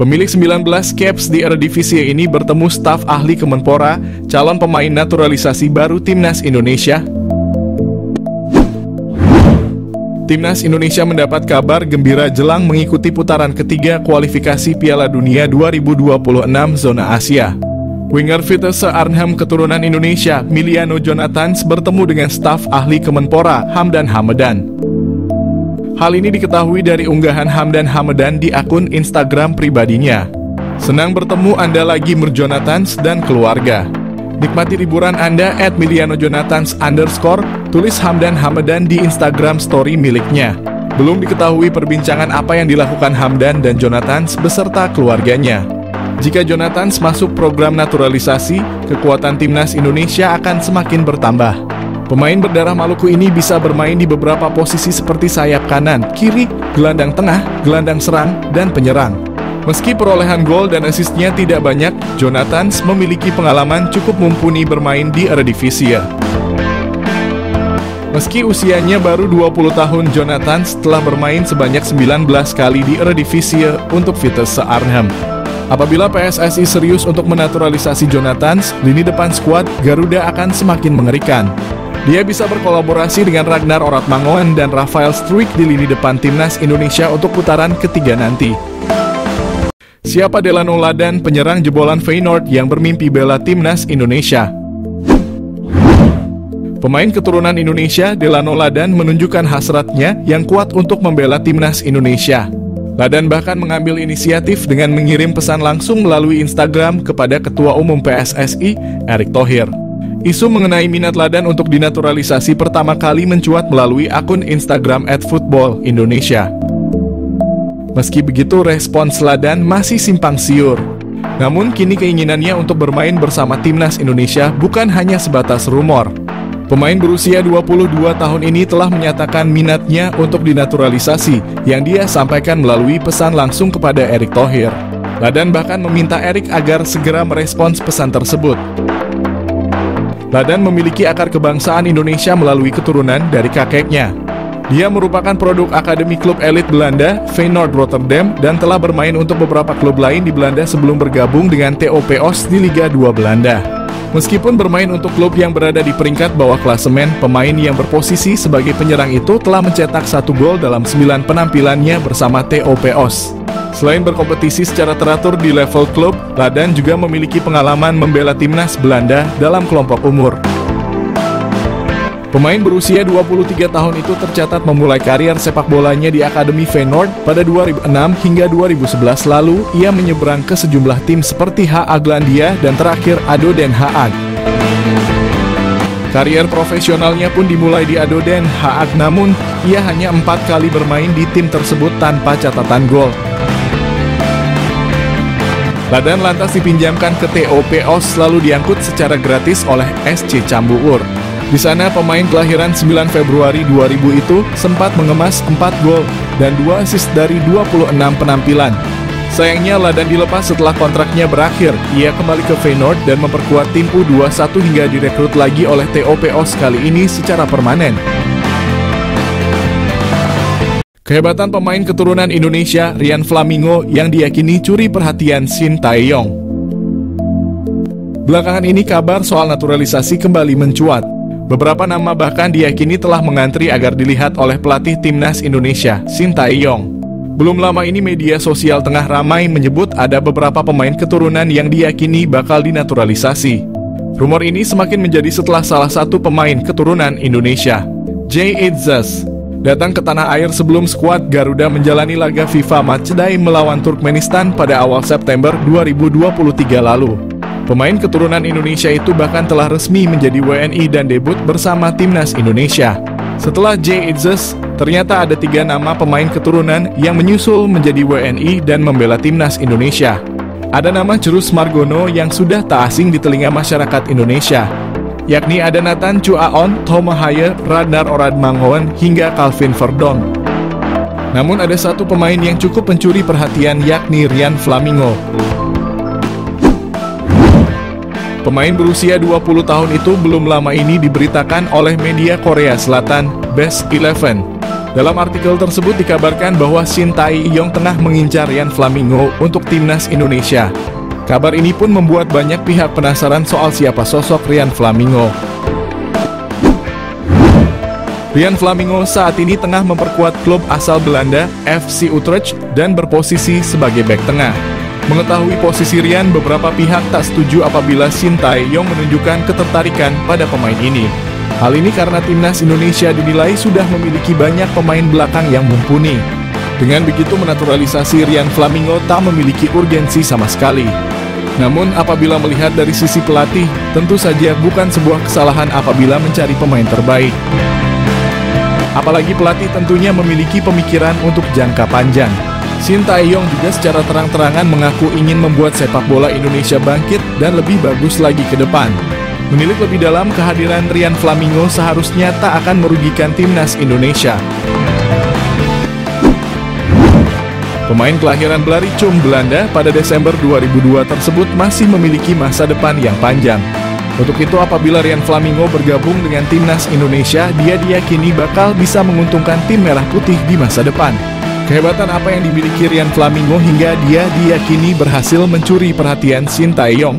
Pemilik 19 caps di Eredivisie ini bertemu staf ahli Kemenpora, calon pemain naturalisasi baru Timnas Indonesia. Timnas Indonesia mendapat kabar gembira jelang mengikuti putaran ketiga kualifikasi Piala Dunia 2026 zona Asia. Winger Vitesse Arnhem keturunan Indonesia, Miliano Jonathans bertemu dengan staf ahli Kemenpora, Hamdan Hamedan. Hal ini diketahui dari unggahan Hamdan Hamedan di akun Instagram pribadinya. Senang bertemu Anda lagi Jonathans dan keluarga. Nikmati liburan Anda @milianojonathans_, tulis Hamdan Hamedan di Instagram story miliknya. Belum diketahui perbincangan apa yang dilakukan Hamdan dan Jonathans beserta keluarganya. Jika Jonathans masuk program naturalisasi, kekuatan Timnas Indonesia akan semakin bertambah. Pemain berdarah Maluku ini bisa bermain di beberapa posisi seperti sayap kanan, kiri, gelandang tengah, gelandang serang, dan penyerang. Meski perolehan gol dan asisnya tidak banyak, Jonathans memiliki pengalaman cukup mumpuni bermain di Eredivisie. Meski usianya baru 20 tahun, Jonathans telah bermain sebanyak 19 kali di Eredivisie untuk Vitesse Arnhem. Apabila PSSI serius untuk menaturalisasi Jonathans, lini depan skuad Garuda akan semakin mengerikan. Dia bisa berkolaborasi dengan Ragnar Oratmangoen dan Rafael Struijk di lini depan Timnas Indonesia untuk putaran ketiga nanti. Siapa Delano Ladan, penyerang jebolan Feyenoord yang bermimpi bela Timnas Indonesia? Pemain keturunan Indonesia, Delano Ladan menunjukkan hasratnya yang kuat untuk membela Timnas Indonesia. Ladan bahkan mengambil inisiatif dengan mengirim pesan langsung melalui Instagram kepada Ketua Umum PSSI, Erick Thohir. Isu mengenai minat Ladan untuk dinaturalisasi pertama kali mencuat melalui akun Instagram @footballindonesia. Meski begitu, respons Ladan masih simpang siur. Namun kini keinginannya untuk bermain bersama Timnas Indonesia bukan hanya sebatas rumor. Pemain berusia 22 tahun ini telah menyatakan minatnya untuk dinaturalisasi yang dia sampaikan melalui pesan langsung kepada Erick Thohir. Ladan bahkan meminta Erick agar segera merespons pesan tersebut. Ladan memiliki akar kebangsaan Indonesia melalui keturunan dari kakeknya. Dia merupakan produk akademi klub elit Belanda, Feyenoord Rotterdam, dan telah bermain untuk beberapa klub lain di Belanda sebelum bergabung dengan TOP Os di Liga 2 Belanda. Meskipun bermain untuk klub yang berada di peringkat bawah klasemen, pemain yang berposisi sebagai penyerang itu telah mencetak 1 gol dalam 9 penampilannya bersama TOP Os. Selain berkompetisi secara teratur di level klub, Ladan juga memiliki pengalaman membela timnas Belanda dalam kelompok umur. Pemain berusia 23 tahun itu tercatat memulai karier sepak bolanya di Akademi Feyenoord pada 2006 hingga 2011 lalu. Ia menyeberang ke sejumlah tim seperti HA Glandia dan terakhir ADO Den Haag. Karier profesionalnya pun dimulai di ADO Den Haag, namun ia hanya 4 kali bermain di tim tersebut tanpa catatan gol. Ladan lantas dipinjamkan ke TOP Os lalu diangkut secara gratis oleh SC Cambuur. Di sana pemain kelahiran 9 Februari 2000 itu sempat mengemas 4 gol dan 2 assist dari 26 penampilan. Sayangnya Ladan dilepas setelah kontraknya berakhir. Ia kembali ke Feyenoord dan memperkuat tim U21 hingga direkrut lagi oleh TOP Os kali ini secara permanen. Kehebatan pemain keturunan Indonesia, Rian Flamingo, yang diyakini curi perhatian Shin Tae-yong. Belakangan ini kabar soal naturalisasi kembali mencuat. Beberapa nama bahkan diyakini telah mengantri agar dilihat oleh pelatih Timnas Indonesia, Shin Tae-yong. Belum lama ini media sosial tengah ramai menyebut ada beberapa pemain keturunan yang diyakini bakal dinaturalisasi. Rumor ini semakin menjadi setelah salah satu pemain keturunan Indonesia, Jay Itzes, datang ke tanah air sebelum skuad Garuda menjalani laga FIFA Matchday melawan Turkmenistan pada awal September 2023 lalu. Pemain keturunan Indonesia itu bahkan telah resmi menjadi WNI dan debut bersama Timnas Indonesia. Setelah Jay Itzes, ternyata ada 3 nama pemain keturunan yang menyusul menjadi WNI dan membela Timnas Indonesia. Ada nama Cruz Margono yang sudah tak asing di telinga masyarakat Indonesia, yakni ada Nathan Chuaon, Tom Haye, Ragnar Oratmangoen, hingga Calvin Verdong. Namun ada satu pemain yang cukup mencuri perhatian, yakni Rian Flamingo. Pemain berusia 20 tahun itu belum lama ini diberitakan oleh media Korea Selatan, Best 11. Dalam artikel tersebut dikabarkan bahwa Shin Tae-yong tengah mengincar Rian Flamingo untuk timnas Indonesia. Kabar ini pun membuat banyak pihak penasaran soal siapa sosok Rian Flamingo. Rian Flamingo saat ini tengah memperkuat klub asal Belanda, FC Utrecht, dan berposisi sebagai bek tengah. Mengetahui posisi Rian, beberapa pihak tak setuju apabila Shin Tae-yong menunjukkan ketertarikan pada pemain ini. Hal ini karena timnas Indonesia dinilai sudah memiliki banyak pemain belakang yang mumpuni. Dengan begitu menaturalisasi Rian Flamingo tak memiliki urgensi sama sekali. Namun apabila melihat dari sisi pelatih, tentu saja bukan sebuah kesalahan apabila mencari pemain terbaik. Apalagi pelatih tentunya memiliki pemikiran untuk jangka panjang. Shin Tae-yong juga secara terang-terangan mengaku ingin membuat sepak bola Indonesia bangkit dan lebih bagus lagi ke depan. Menilik lebih dalam, kehadiran Rian Flamingo seharusnya tak akan merugikan timnas Indonesia. Pemain kelahiran Blaricum, Belanda pada Desember 2002 tersebut masih memiliki masa depan yang panjang. Untuk itu apabila Rian Flamingo bergabung dengan timnas Indonesia, dia diyakini bakal bisa menguntungkan tim merah putih di masa depan. Kehebatan apa yang dimiliki Rian Flamingo hingga dia diyakini berhasil mencuri perhatian Shin Tae-yong?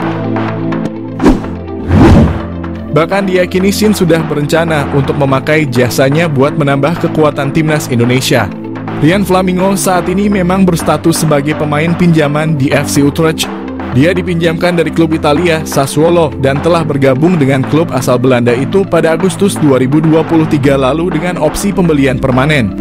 Bahkan diyakini Shin sudah berencana untuk memakai jasanya buat menambah kekuatan timnas Indonesia. Rian Flamingo saat ini memang berstatus sebagai pemain pinjaman di FC Utrecht. Dia dipinjamkan dari klub Italia, Sassuolo, dan telah bergabung dengan klub asal Belanda itu pada Agustus 2023 lalu dengan opsi pembelian permanen.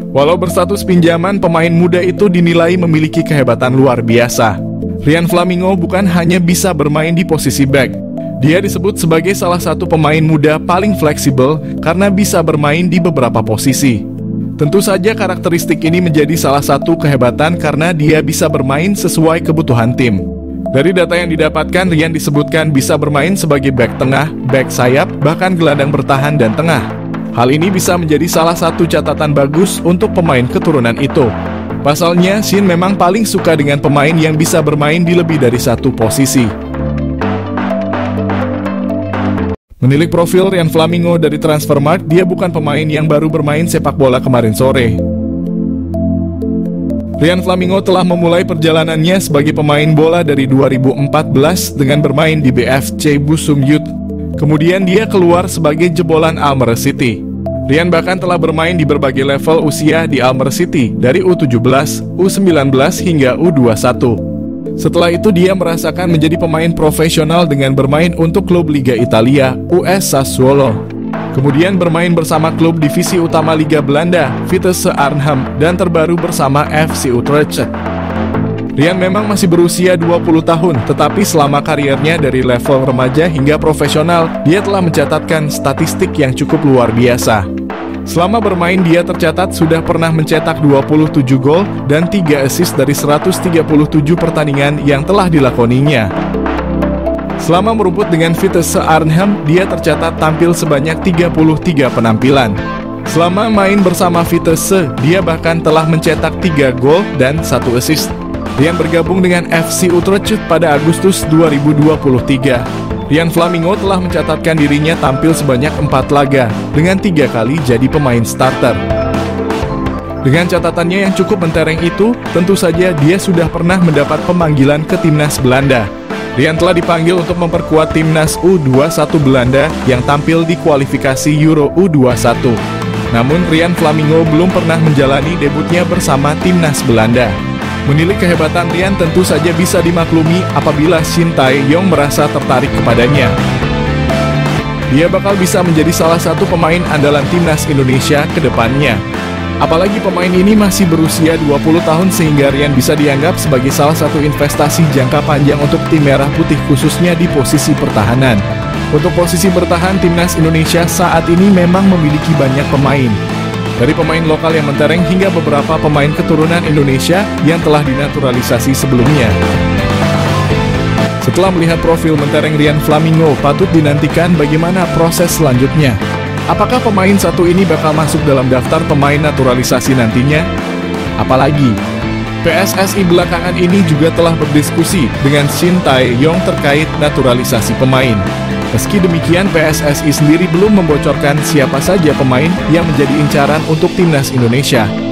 Walau berstatus pinjaman, pemain muda itu dinilai memiliki kehebatan luar biasa. Rian Flamingo bukan hanya bisa bermain di posisi back. Dia disebut sebagai salah satu pemain muda paling fleksibel karena bisa bermain di beberapa posisi. Tentu saja karakteristik ini menjadi salah satu kehebatan karena dia bisa bermain sesuai kebutuhan tim. Dari data yang didapatkan, Rian disebutkan bisa bermain sebagai bek tengah, bek sayap, bahkan gelandang bertahan dan tengah. Hal ini bisa menjadi salah satu catatan bagus untuk pemain keturunan itu. Pasalnya, Shin memang paling suka dengan pemain yang bisa bermain di lebih dari satu posisi. Menilik profil Rian Flamingo dari Transfermarkt, dia bukan pemain yang baru bermain sepak bola kemarin sore. Rian Flamingo telah memulai perjalanannya sebagai pemain bola dari 2014 dengan bermain di BFC Busung Youth. Kemudian dia keluar sebagai jebolan Almere City. Rian bahkan telah bermain di berbagai level usia di Almere City, dari U17, U19 hingga U21. Setelah itu dia merasakan menjadi pemain profesional dengan bermain untuk klub Liga Italia, US Sassuolo. Kemudian bermain bersama klub divisi utama Liga Belanda, Vitesse Arnhem, dan terbaru bersama FC Utrecht. Rian memang masih berusia 20 tahun, tetapi selama karirnya dari level remaja hingga profesional, dia telah mencatatkan statistik yang cukup luar biasa. Selama bermain dia tercatat sudah pernah mencetak 27 gol dan 3 assist dari 137 pertandingan yang telah dilakoninya. Selama merumput dengan Vitesse Arnhem, dia tercatat tampil sebanyak 33 penampilan. Selama main bersama Vitesse, dia bahkan telah mencetak 3 gol dan 1 assist. Rian bergabung dengan FC Utrecht pada Agustus 2023. Rian Flamingo telah mencatatkan dirinya tampil sebanyak 4 laga, dengan 3 kali jadi pemain starter. Dengan catatannya yang cukup mentereng itu, tentu saja dia sudah pernah mendapat pemanggilan ke timnas Belanda. Rian telah dipanggil untuk memperkuat timnas U21 Belanda yang tampil di kualifikasi Euro U21. Namun Rian Flamingo belum pernah menjalani debutnya bersama timnas Belanda. Menilik kehebatan Rian tentu saja bisa dimaklumi apabila Shin Tae-yong merasa tertarik kepadanya. Dia bakal bisa menjadi salah satu pemain andalan timnas Indonesia ke depannya. Apalagi pemain ini masih berusia 20 tahun sehingga Rian bisa dianggap sebagai salah satu investasi jangka panjang untuk tim merah putih khususnya di posisi pertahanan. Untuk posisi bertahan, timnas Indonesia saat ini memang memiliki banyak pemain. Dari pemain lokal yang mentereng hingga beberapa pemain keturunan Indonesia yang telah dinaturalisasi sebelumnya. Setelah melihat profil mentereng Rian Flamingo, patut dinantikan bagaimana proses selanjutnya. Apakah pemain satu ini bakal masuk dalam daftar pemain naturalisasi nantinya? Apalagi, PSSI belakangan ini juga telah berdiskusi dengan Shin Tae-yong terkait naturalisasi pemain. Meski demikian, PSSI sendiri belum membocorkan siapa saja pemain yang menjadi incaran untuk timnas Indonesia.